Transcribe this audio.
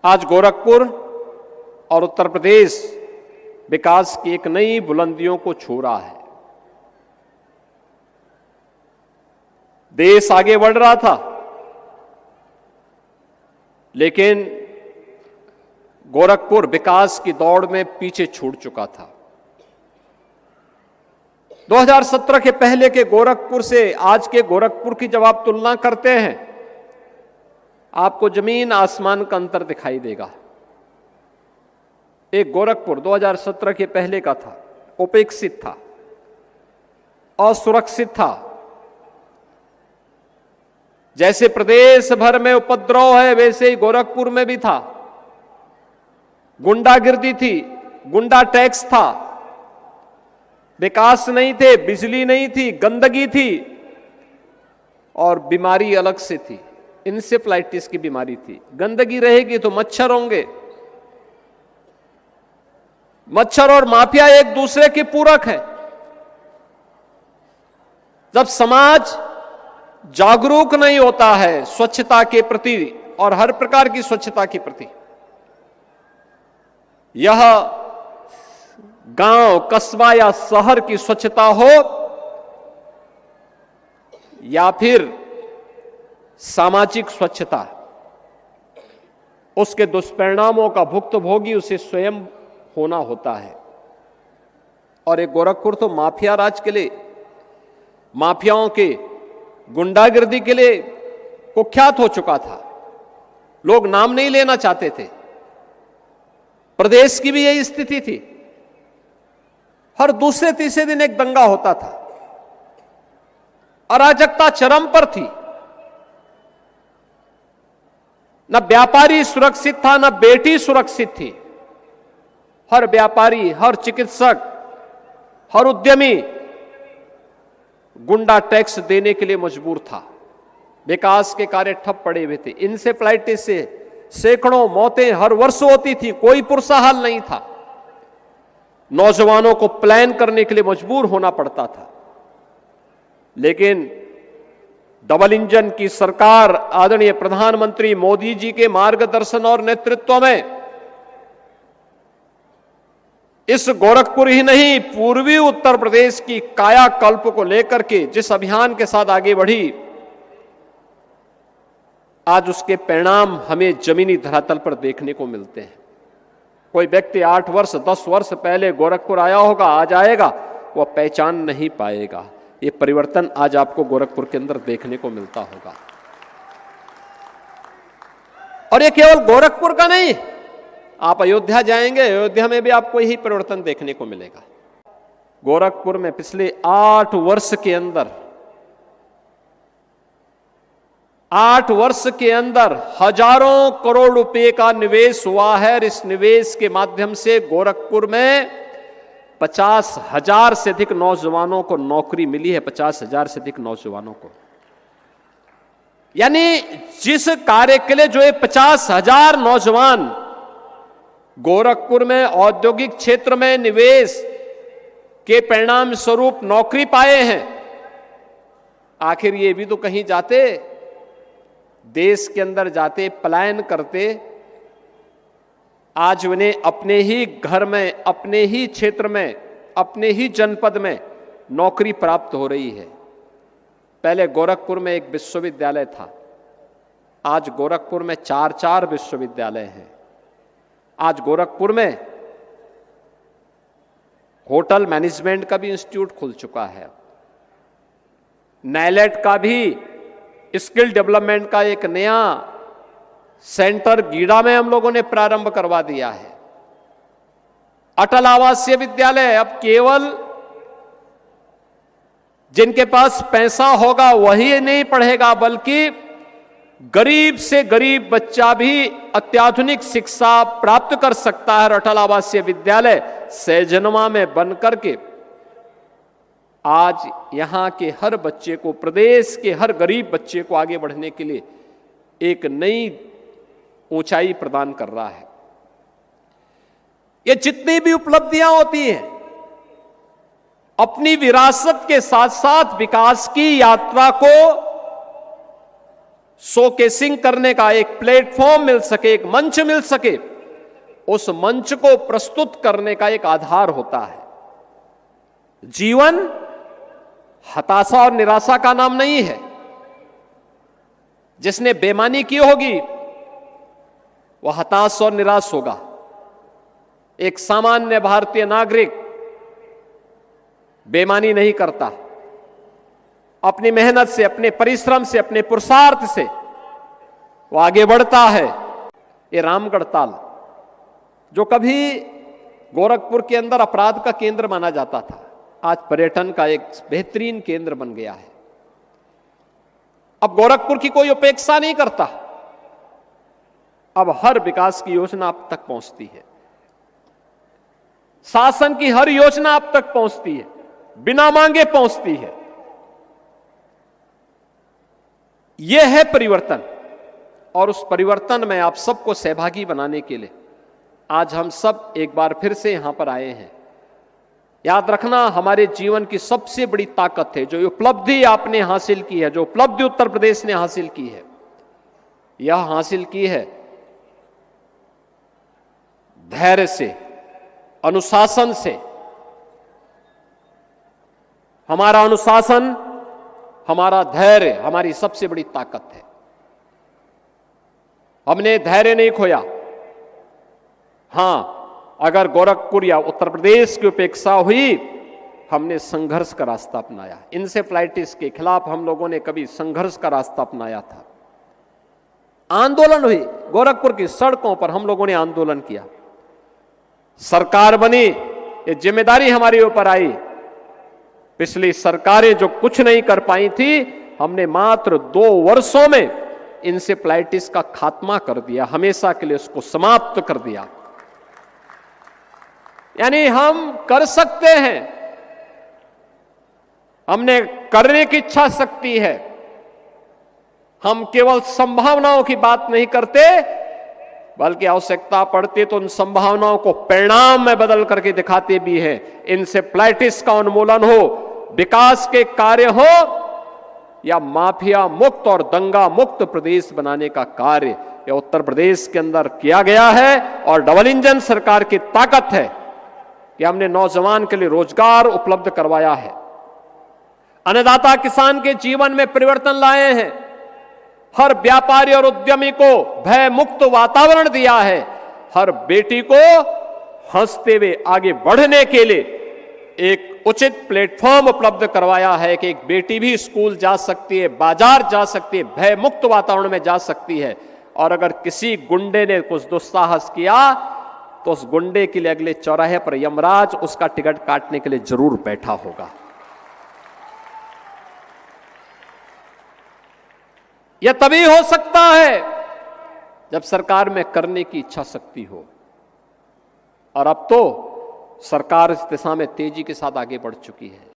आज गोरखपुर और उत्तर प्रदेश विकास की एक नई बुलंदियों को छू रहा है। देश आगे बढ़ रहा था, लेकिन गोरखपुर विकास की दौड़ में पीछे छूट चुका था। 2017 के पहले के गोरखपुर से आज के गोरखपुर की जब आप तुलना करते हैं, आपको जमीन आसमान का अंतर दिखाई देगा। एक गोरखपुर 2017 के पहले का था, उपेक्षित था, असुरक्षित था। जैसे प्रदेश भर में उपद्रव है, वैसे ही गोरखपुर में भी था। गुंडागिर्दी थी, गुंडा टैक्स था, विकास नहीं थे, बिजली नहीं थी, गंदगी थी और बीमारी अलग से थी। इंसेफ्लाइटिस की बीमारी थी। गंदगी रहेगी तो मच्छर होंगे। मच्छर और माफिया एक दूसरे के पूरक है। जब समाज जागरूक नहीं होता है स्वच्छता के प्रति और हर प्रकार की स्वच्छता के प्रति, यह गांव, कस्बा या शहर की स्वच्छता हो या फिर सामाजिक स्वच्छता, उसके दुष्परिणामों का भुक्तभोगी उसे स्वयं होना होता है। और एक गोरखपुर तो माफिया राज के लिए, माफियाओं के गुंडागिर्दी के लिए कुख्यात हो चुका था। लोग नाम नहीं लेना चाहते थे। प्रदेश की भी यही स्थिति थी। हर दूसरे तीसरे दिन एक दंगा होता था। अराजकता चरम पर थी। न व्यापारी सुरक्षित था, न बेटी सुरक्षित थी। हर व्यापारी, हर चिकित्सक, हर उद्यमी गुंडा टैक्स देने के लिए मजबूर था। विकास के कार्य ठप पड़े हुए थे। इंसेफ्लाइटिस से सैकड़ों मौतें हर वर्ष होती थी, कोई पुरसा हाल नहीं था। नौजवानों को प्लान करने के लिए मजबूर होना पड़ता था। लेकिन डबल इंजन की सरकार आदरणीय प्रधानमंत्री मोदी जी के मार्गदर्शन और नेतृत्व में इस गोरखपुर ही नहीं, पूर्वी उत्तर प्रदेश की कायाकल्प को लेकर के जिस अभियान के साथ आगे बढ़ी, आज उसके परिणाम हमें जमीनी धरातल पर देखने को मिलते हैं। कोई व्यक्ति 8 वर्ष 10 वर्ष पहले गोरखपुर आया होगा, आज आएगा, वह पहचान नहीं पाएगा। ये परिवर्तन आज आपको गोरखपुर के अंदर देखने को मिलता होगा। और ये केवल गोरखपुर का नहीं, आप अयोध्या जाएंगे, अयोध्या में भी आपको यही परिवर्तन देखने को मिलेगा। गोरखपुर में पिछले 8 वर्ष के अंदर 8 वर्ष के अंदर हजारों करोड़ रुपए का निवेश हुआ है। इस निवेश के माध्यम से गोरखपुर में 50,000 से अधिक नौजवानों को नौकरी मिली है। 50,000 से अधिक नौजवानों को, यानी जिस कार्य के लिए जो ये 50,000 नौजवान गोरखपुर में औद्योगिक क्षेत्र में निवेश के परिणाम स्वरूप नौकरी पाए हैं, आखिर ये भी तो कहीं जाते, देश के अंदर जाते, पलायन करते। आज उन्हें अपने ही घर में, अपने ही क्षेत्र में, अपने ही जनपद में नौकरी प्राप्त हो रही है। पहले गोरखपुर में एक विश्वविद्यालय था, आज गोरखपुर में 4 विश्वविद्यालय हैं। आज गोरखपुर में होटल मैनेजमेंट का भी इंस्टीट्यूट खुल चुका है। नाइलेट का भी स्किल डेवलपमेंट का एक नया सेंटर गीड़ा में हम लोगों ने प्रारंभ करवा दिया है। अटल आवासीय विद्यालय अब केवल जिनके पास पैसा होगा वही नहीं पढ़ेगा, बल्कि गरीब से गरीब बच्चा भी अत्याधुनिक शिक्षा प्राप्त कर सकता है। अटल आवासीय विद्यालय सहजनवा में बनकर के आज यहां के हर बच्चे को, प्रदेश के हर गरीब बच्चे को आगे बढ़ने के लिए एक नई ऊंचाई प्रदान कर रहा है। ये जितनी भी उपलब्धियां होती हैं, अपनी विरासत के साथ साथ विकास की यात्रा को शोकेसिंग करने का एक प्लेटफॉर्म मिल सके, एक मंच मिल सके, उस मंच को प्रस्तुत करने का एक आधार होता है। जीवन हताशा और निराशा का नाम नहीं है। जिसने बेईमानी की होगी वह हताश और निराश होगा। एक सामान्य भारतीय नागरिक बेईमानी नहीं करता। अपनी मेहनत से, अपने परिश्रम से, अपने पुरुषार्थ से वो आगे बढ़ता है। ये रामगढ़ ताल, जो कभी गोरखपुर के अंदर अपराध का केंद्र माना जाता था, आज पर्यटन का एक बेहतरीन केंद्र बन गया है। अब गोरखपुर की कोई उपेक्षा नहीं करता। अब हर विकास की योजना आप तक पहुंचती है। शासन की हर योजना आप तक पहुंचती है, बिना मांगे पहुंचती है। यह है परिवर्तन। और उस परिवर्तन में आप सबको सहभागी बनाने के लिए आज हम सब एक बार फिर से यहां पर आए हैं। याद रखना, हमारे जीवन की सबसे बड़ी ताकत है, जो उपलब्धि आपने हासिल की है, जो उपलब्धि उत्तर प्रदेश ने हासिल की है, यह हासिल की है धैर्य से, अनुशासन से। हमारा अनुशासन, हमारा धैर्य हमारी सबसे बड़ी ताकत है। हमने धैर्य नहीं खोया। हां, अगर गोरखपुर या उत्तर प्रदेश की उपेक्षा हुई, हमने संघर्ष का रास्ता अपनाया। इंसेफ्लाइटिस के खिलाफ हम लोगों ने कभी संघर्ष का रास्ता अपनाया था। आंदोलन हुई, गोरखपुर की सड़कों पर हम लोगों ने आंदोलन किया। सरकार बनी, ये जिम्मेदारी हमारे ऊपर आई। पिछली सरकारें जो कुछ नहीं कर पाई थी, हमने मात्र 2 वर्षों में इंसेफ्लाइटिस का खात्मा कर दिया, हमेशा के लिए उसको समाप्त कर दिया। यानी हम कर सकते हैं। हमने करने की इच्छा शक्ति है। हम केवल संभावनाओं की बात नहीं करते, बल्कि आवश्यकता पड़ती तो उन संभावनाओं को परिणाम में बदल करके दिखाते भी हैं। इंसेफ्लाइटिस का उन्मूलन हो, विकास के कार्य हो, या माफिया मुक्त और दंगा मुक्त प्रदेश बनाने का कार्य, यह उत्तर प्रदेश के अंदर किया गया है। और डबल इंजन सरकार की ताकत है कि हमने नौजवान के लिए रोजगार उपलब्ध करवाया है, अन्नदाता किसान के जीवन में परिवर्तन लाए हैं, हर व्यापारी और उद्यमी को भय मुक्त वातावरण दिया है, हर बेटी को हंसते हुए आगे बढ़ने के लिए एक उचित प्लेटफॉर्म उपलब्ध करवाया है कि एक बेटी भी स्कूल जा सकती है, बाजार जा सकती है, भय मुक्त वातावरण में जा सकती है। और अगर किसी गुंडे ने कुछ दुस्साहस किया तो उस गुंडे के लिए अगले चौराहे पर यमराज उसका टिकट काटने के लिए जरूर बैठा होगा। यह तभी हो सकता है जब सरकार में करने की इच्छा शक्ति हो। और अब तो सरकार इस दिशा में तेजी के साथ आगे बढ़ चुकी है।